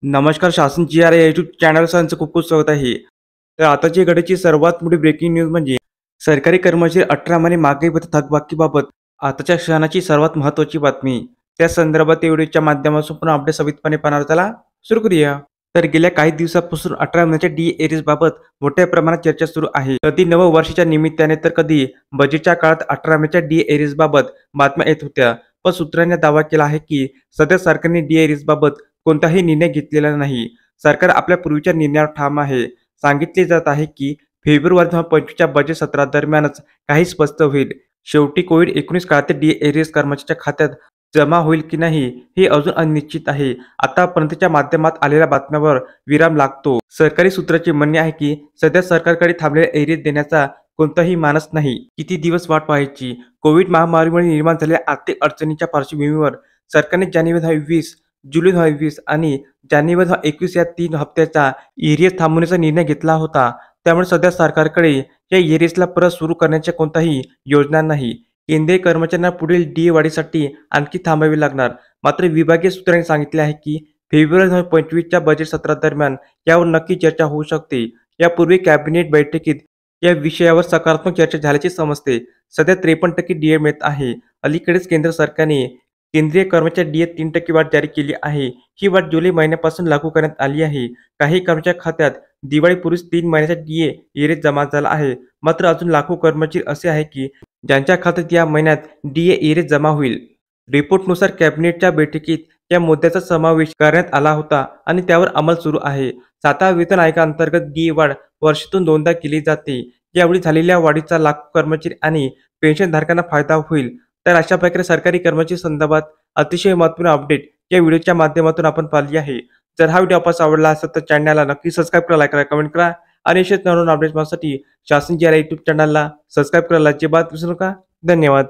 नमस्कार. शासन जी आर या यूट्यूब चॅनलचं खूप खूप स्वागत आहे. तर आताची घडीची सर्वात मोठी ब्रेकिंग न्यूज म्हणजे सरकारी कर्मचारी 18 महिने मागे थकबाकीबाबत आताच्या क्षणाची सर्वात महत्त्वाची बातमी. त्या संदर्भात या व्हिडिओच्या माध्यमातून पुन्हा अपडेट सविस्तरपणे पाहणार त्याला सुरू करूया. तर गेल्या काही दिवसापासून 18 महिन्याच्या डी बाबत मोठ्या प्रमाणात चर्चा सुरू आहे. कधी नववर्षाच्या निमित्ताने तर कधी बजेटच्या काळात 18 महिन्याच्या डी बाबत बातम्या येत होत्या. पण सूत्रांनी दावा केला आहे की सध्या सरकारने बाबत कोणताही निर्णय घेतलेला नाही. सरकार आपल्या पूर्वीच्या निर्णयावर ठाम आहे. सांगितले जात आहे की फेब्रुवारी 2025च्या बजेट सत्रादरम्यानच काही स्पष्ट होईल. शेवटी कोविड-19 काळातील डी-एरियर्स कर्मचाऱ्यांच्या खात्यात जमा होईल की नाही हे अजून अनिश्चित आहे. आतापर्यंतच्या माध्यमात आलेल्या बातम्यांवर विराम लागतो. सरकारी सूत्रांचे म्हणणे आहे की सध्या सरकारकडे थांबलेल्या एरियर्स देण्याचा कोणताही मानस नाही. किती दिवस वाट पाहायची? कोविड महामारीमुळे निर्माण झालेल्या आर्थिक अडचणींच्या पार्श्वभूमीवर सरकारने जानेवारी 2020, जुलै 2020 आणि जानेवारी 2021 या 3 हप्त्याचा एरियस थांबवण्याचा निर्णय घेतला होता. त्यामुळे सध्या सरकारकडे या एरियसला परत सुरू करण्याच्या कोणत्याही योजना नाही. केंद्रीय कर्मचाऱ्यांना पुढील डी वाढीसाठी आणखी थांबावे लागणार. मात्र विभागीय सूत्रांनी सांगितले आहे की फेब्रुवारी 2025च्या बजेट सत्रादरम्यान यावर नक्की चर्चा होऊ शकते. यापूर्वी कॅबिनेट बैठकीत या विषयावर सकारात्मक चर्चा झाल्याचे समजते. सध्या 53% डी मिळत आहे. अलीकडेच केंद्र सरकारने केंद्रीय कर्मचारी डीएत 3% वाढ जारी केली आहे. ही वाढ जुलै महिन्यापासून लागू करण्यात आली आहे. काही कर्मचारी खात्यात दिवाळीपूर्वीच 3 महिन्याचा एरियस जमा झाला आहे. मात्र अजून लाखो कर्मचारी असे आहे की ज्यांच्या खात्यात या महिन्यात एरियस जमा होईल. रिपोर्टनुसार कॅबिनेटच्या बैठकीत या मुद्द्याचा समावेश करण्यात आला होता आणि त्यावर अंमल सुरू आहे. 7व्या वेतन आयोगाअंतर्गत वाढ वर्षातून 2दा केली जाते. यावेळी झालेल्या वाढीचा लाखो कर्मचारी आणि पेन्शनधारकांना फायदा होईल. तर अशा प्रकारे सरकारी कर्मचारी संदर्भात अतिशय महत्त्वपूर्ण अपडेट या व्हिडिओच्या माध्यमातून आपण पाहिली आहे. जर हा व्हिडिओ आपल्याला आवडला असेल तर चॅनलला नक्की सबस्क्राईब करा, लाईक करा, कमेंट करा आणि असेच नवीन अपडेट्स पाहण्यासाठी शासन जी आर यूट्यूब चॅनलला सबस्क्राईब करायला अजिबात विसरू नका. धन्यवाद.